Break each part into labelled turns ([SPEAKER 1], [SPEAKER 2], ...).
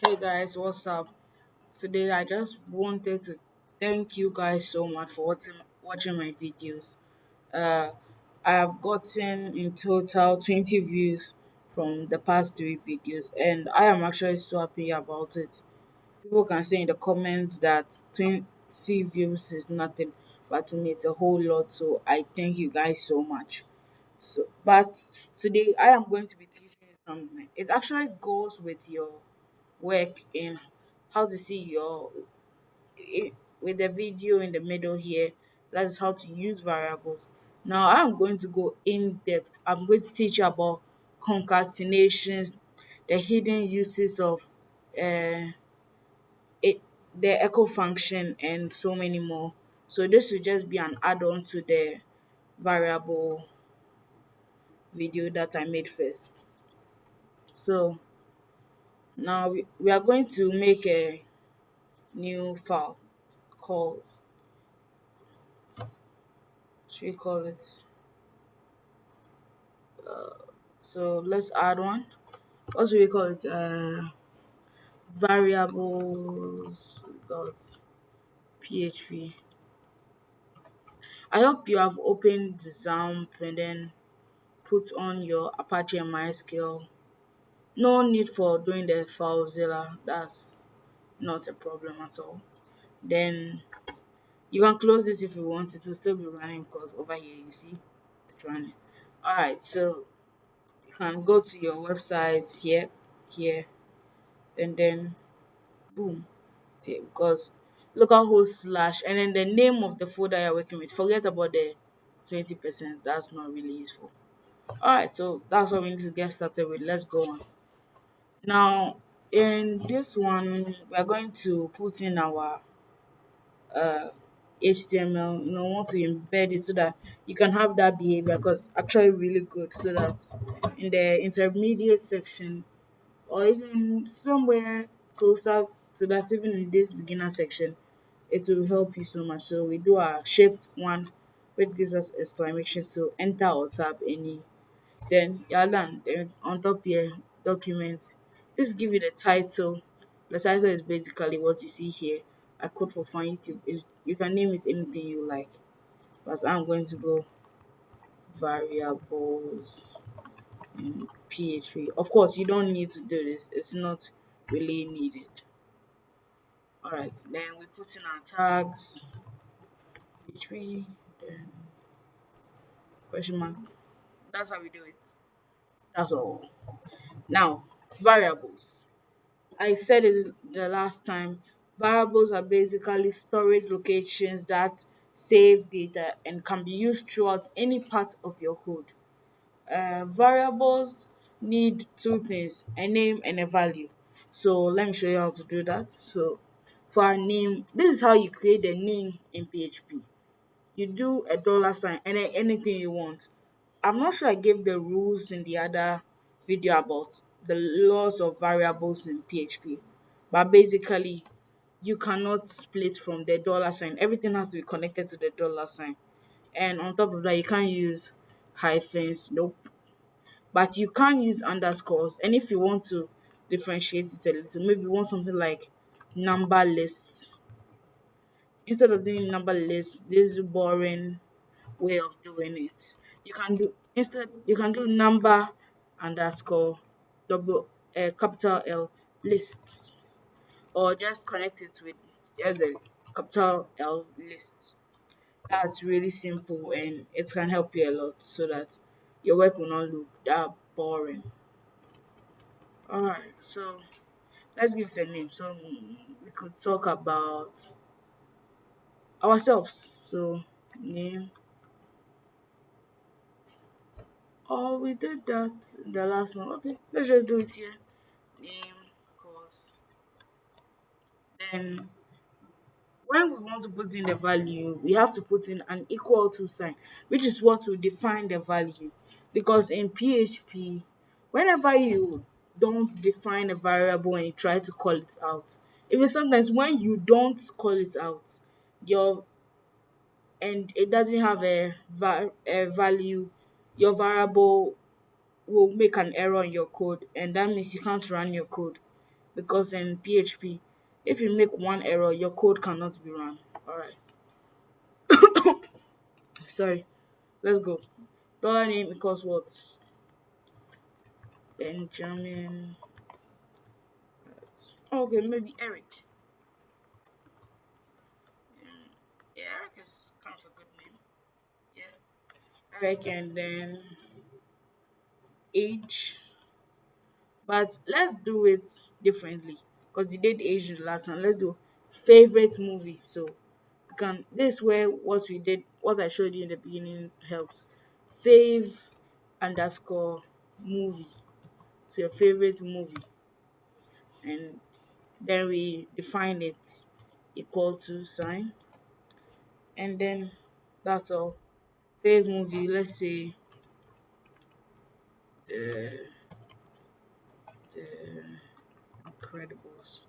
[SPEAKER 1] Hey guys, what's up? Today I just wanted to thank you guys so much for watching my videos. Uh, I have gotten in total 20 views from the past three videos, and I am actually so happy about it. People can say in the comments that 20 views is nothing, but to me it's a whole lot. So I thank you guys so much. But today I am going to be teaching you something. It actually goes with your work in how to see with the video in the middle here. That is how to use variables. Now I'm going to go in depth. I'm going to teach you about concatenations, the hidden uses of uh, it, the echo function, and so many more. So this will just be an add-on to the variable video that I made first. So now we are going to make a new file called, should we call it, so let's add one. What should we call it? Variables dot php. I hope you have opened the XAMPP and then put on your Apache and MySQL. No need for doing the FileZilla. That's not a problem at all. Then you can close this if you want it to still be running, because over here you see it's running. Alright, so you can go to your website here, and then boom, there, because localhost slash and then the name of the folder you're working with. Forget about the 20%, that's not really useful. Alright, so that's what we need to get started with. Let's go on. Now, in this one, we're going to put in our HTML. We want to embed it so that you can have that behavior, because actually really good, so that in the intermediate section or even somewhere closer to that, even in this beginner section, it will help you so much. So we do our shift one, which gives us exclamation. So enter or tab any. Then you're done. Then on top here, document. This give you the title. The title is basically what you see here. I code for fun YouTube. You can name it anything you like. But I'm going to go variables in PHP. Of course, you don't need to do this. It's not really needed. Alright, then we put in our tags, PHP, then question mark. That's how we do it. That's all. Now, variables. I said it the last time. Variables are basically storage locations that save data and can be used throughout any part of your code. Variables need two things: a name and a value. So let me show you how to do that. So for our name, this is how you create the name in PHP. You do a dollar sign and then anything you want. I'm not sure I gave the rules in the other video about the laws of variables in PHP, but basically you cannot split from the dollar sign. Everything has to be connected to the dollar sign. And on top of that, you can't use hyphens. Nope. But you can use underscores. And if you want to differentiate it a little, maybe you want something like number lists. Instead of doing number lists, this is boring way of doing it. You can do number underscore double capital L lists, or just connect it with just the capital L list. That's really simple and it can help you a lot so that your work will not look that boring. Alright, so let's give it a name. So we could talk about ourselves. So name. Oh, we did that in the last one. Okay, let's just do it here. Name, course. Then when we want to put in the value, we have to put in an equal to sign, which is what will define the value. Because in PHP, whenever you don't define a variable and you try to call it out, even sometimes when you don't call it out, your and it doesn't have a value, your variable will make an error in your code, and that means you can't run your code. because in PHP, if you make one error, your code cannot be run. All right, sorry. Let's go. Dollar name equals what? Benjamin. Okay, maybe Eric. Yeah, Eric is kind of a good name. Yeah, Eric, and then age. But let's do it differently because you did age the last one. Let's do favorite movie. So you can this is where what we did, what I showed you in the beginning helps. Fave underscore movie. So your favorite movie, and then we define it equal to sign, and then that's all. Fave movie. Let's say the Incredibles,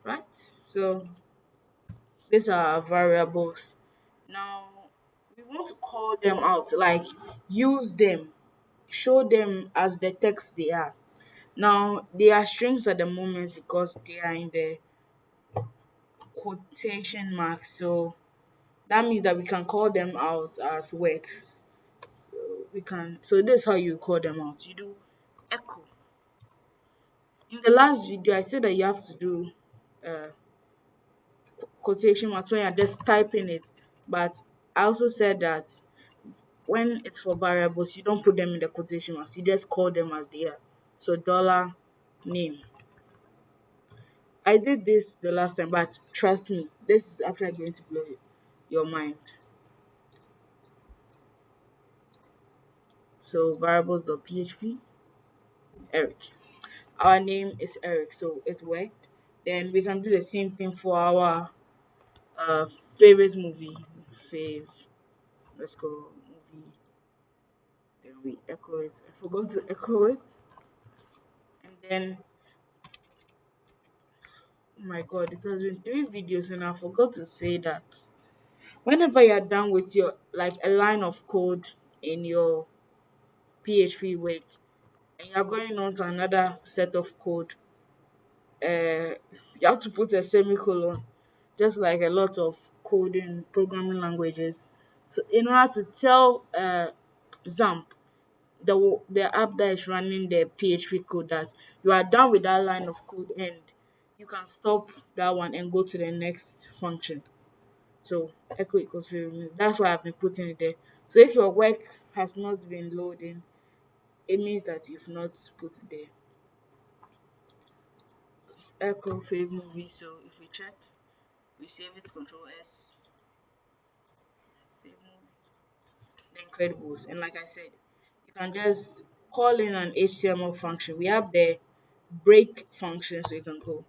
[SPEAKER 1] right? So these are our variables. Now we want to call them out, like use them, show them as the text they are. Now they are strings at the moment because they are in the quotation marks. So that means that we can call them out as words. So we can so this is how you call them out. You do echo. In the last video, I said that you have to do uh quotation marks when you're just typing it. But I also said that when it's for variables, you don't put them in the quotation marks. You just call them as they are. So dollar name. I did this the last time, but trust me, this is actually going to blow your mind. So variables.php, Eric. Our name is Eric, so it's worked. Then we can do the same thing for our favorite movie. Fave. Let's go movie. Then we echo it. I forgot to echo it. And then oh my god, it has been 3 videos and I forgot to say that whenever you're done with your like a line of code in your PHP work and you're going on to another set of code, you have to put a semicolon, just like a lot of coding programming languages. So in order to tell XAMPP, the app that is running the PHP code, that you are done with that line of code and you can stop that one and go to the next function. So echo equals to remove. That's why I've been putting it there. So if your work has not been loading, it means that you've not put it there. Echo fave movie. So if we check, we save it, Control S, save movie, the Incredibles. And like I said, you can just call in an HTML function. We have the break function, so you can go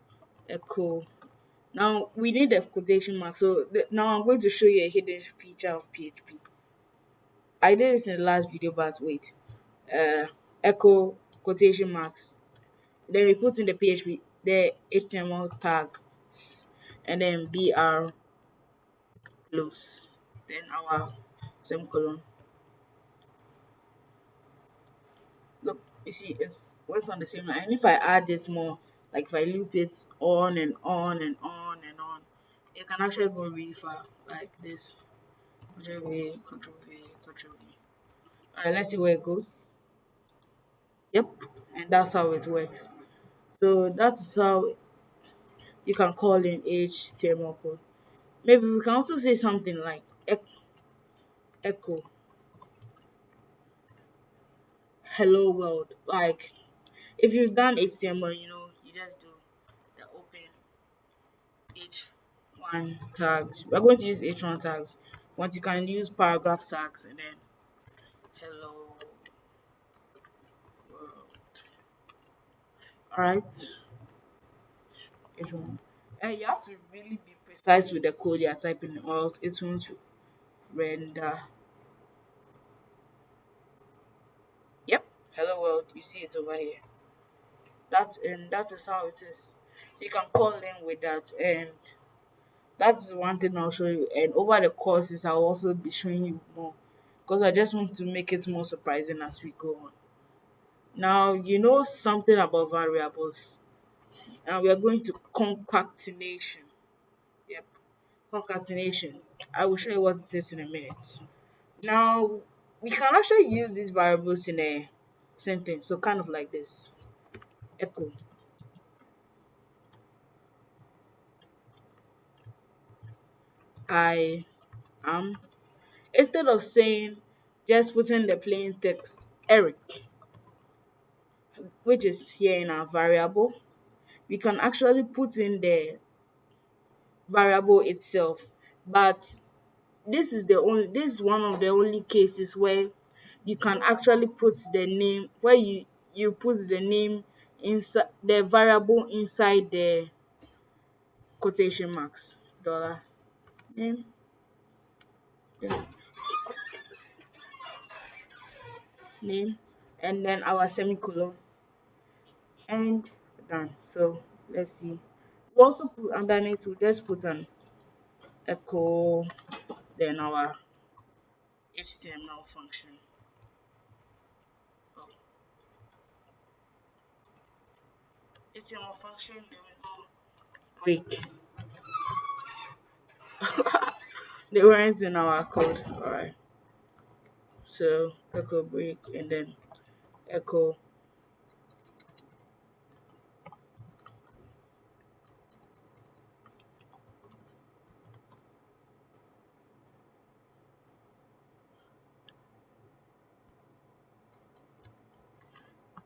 [SPEAKER 1] echo. Now we need a quotation mark. So now I'm going to show you a hidden feature of PHP. I did this in the last video, but wait. Echo quotation marks. Then we put in the PHP, the HTML tags, and then BR close. Then our semicolon. Look, you see, it's works on the same line. And if I add it more, like if I loop it on and on and on and on, it can actually go really far, like this. Control V, Control V, Control V. Alright, let's see where it goes. Yep, and that's how it works. So that's how you can call in HTML code. Maybe we can also say something like echo hello world. Like if you've done HTML, you just do the open H1 tags. We're going to use H1 tags. Once you can use paragraph tags and then hello world. Alright. H1. And you have to really be precise with the code you're typing or else it won't render. Yep. Hello world. You see it over here. That is how it is. So you can call in with that, and that's one thing I'll show you. And over the courses, I'll also be showing you more because I just want to make it more surprising as we go on. Now you know something about variables, and we are going to concatenation. Yep, concatenation. I will show you what it is in a minute. Now we can actually use these variables in a sentence, so kind of like this: echo I am. Instead of saying just putting the plain text Eric, which is here in our variable, we can actually put in the variable itself. But this is one of the only cases where you can actually put the name, where you put the name inside the variable inside the quotation marks, dollar name, then name, and then our semicolon, and done. So let's see. We also put underneath, we just put an echo, then our HTML function. Oh, HTML function, then we go break. They weren't in our code. Alright. So echo break, and then echo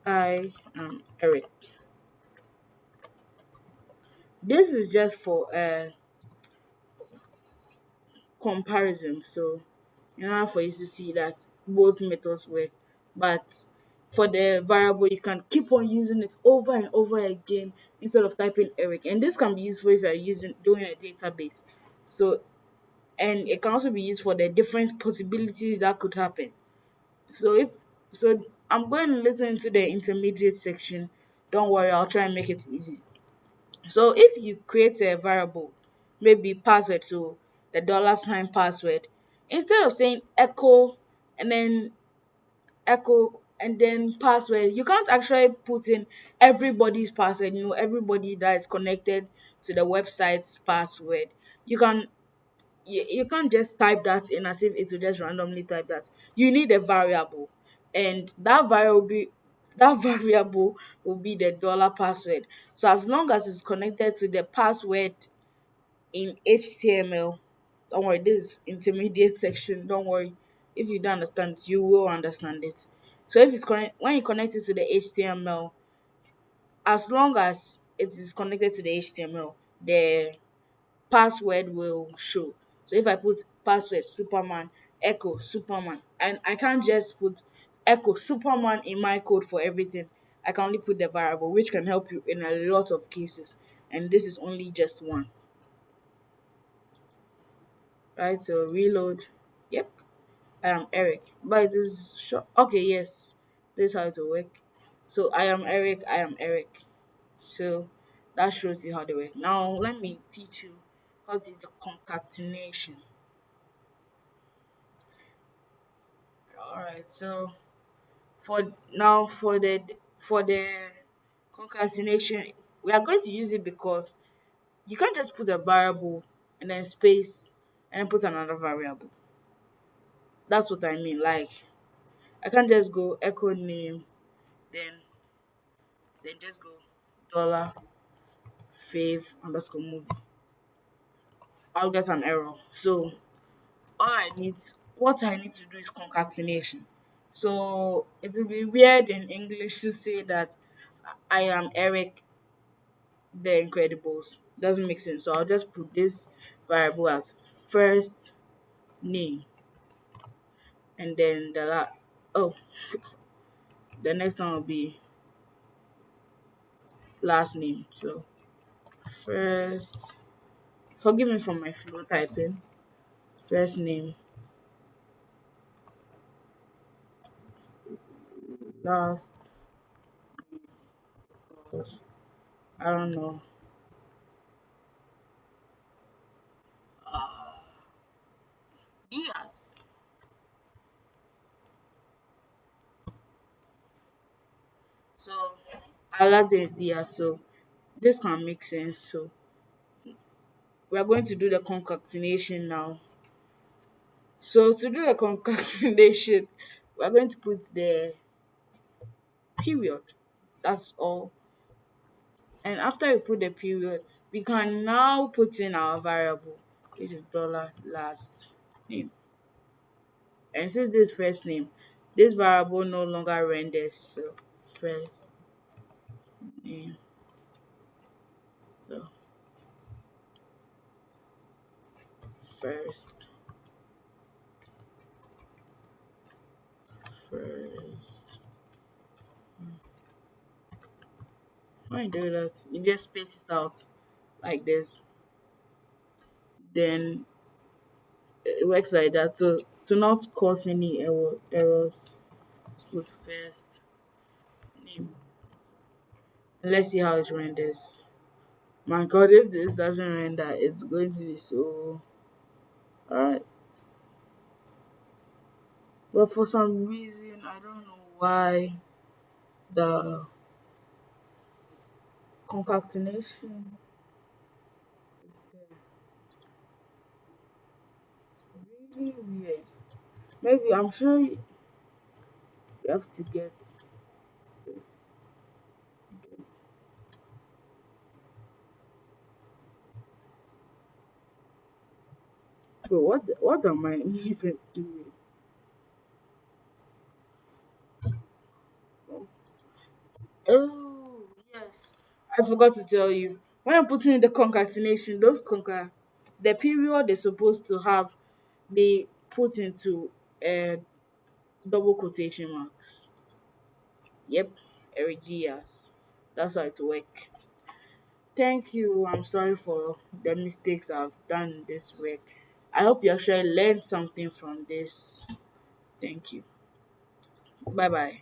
[SPEAKER 1] I am Eric. This is just for comparison. So in order for you to see that both methods work, but for the variable you can keep on using it over and over again instead of typing Eric. And this can be useful if you are using doing a database. So, and it can also be used for the different possibilities that could happen. So if so I'm going to listen into the intermediate section. Don't worry, I'll try and make it easy. So if you create a variable, maybe password, so the dollar sign password, instead of saying echo and then password, you can't actually put in everybody's password, everybody that is connected to the website's password. You can you can't just type that in as if it will just randomly type that. You need a variable, and that variable will be the dollar password. So as long as it's connected to the password in HTML, don't worry, this intermediate section, don't worry. If you don't understand it, you will understand it. So if it's when you connect it to the HTML, as long as it is connected to the HTML, the password will show. So if I put password Superman, echo Superman, and I can't just put echo Superman in my code for everything. I can only put the variable, which can help you in a lot of cases. And this is only just one. Right? So reload. Yep. I am Eric. But it is short. Okay, yes. This is how it will work. So I am Eric, I am Eric. So that shows you how they work. Now let me teach you how to do the concatenation. Alright, so for the concatenation, we are going to use it because you can't just put a variable and then space and then put another variable. That's what I mean. Like I can't just go echo name, then just go dollar fave underscore movie. I'll get an error. So what I need to do is concatenation. So it will be weird in English to say that I am Eric the Incredibles. Doesn't make sense. So I'll just put this variable as first name, and then oh, the next one will be last name. So first, forgive me for my flow typing. First name, last, equals, I don't know. Diaz. So our last day is there. So this can make sense. So we are going to do the concatenation now. So to do the concatenation, we are going to put the period. That's all. And after we put the period, we can now put in our variable, which is dollar last name. And since this first name, this variable no longer renders. So first name, so first, first. When you do that, you just space it out like this. Then it works like that. So to not cause any errors, let's put first name. Let's see how it renders. My god, if this doesn't render, it's going to be so alright. But for some reason, I don't know why the concatenation is really weird. Maybe I'm sure you have to get this. Get. But what am I even doing? Oh yes, I forgot to tell you. When I'm putting in the concatenation, the period is supposed to have be put into double quotation marks. Yep, Erigias. That's how it work. Thank you. I'm sorry for the mistakes I've done in this week. I hope you actually learned something from this. Thank you. Bye bye.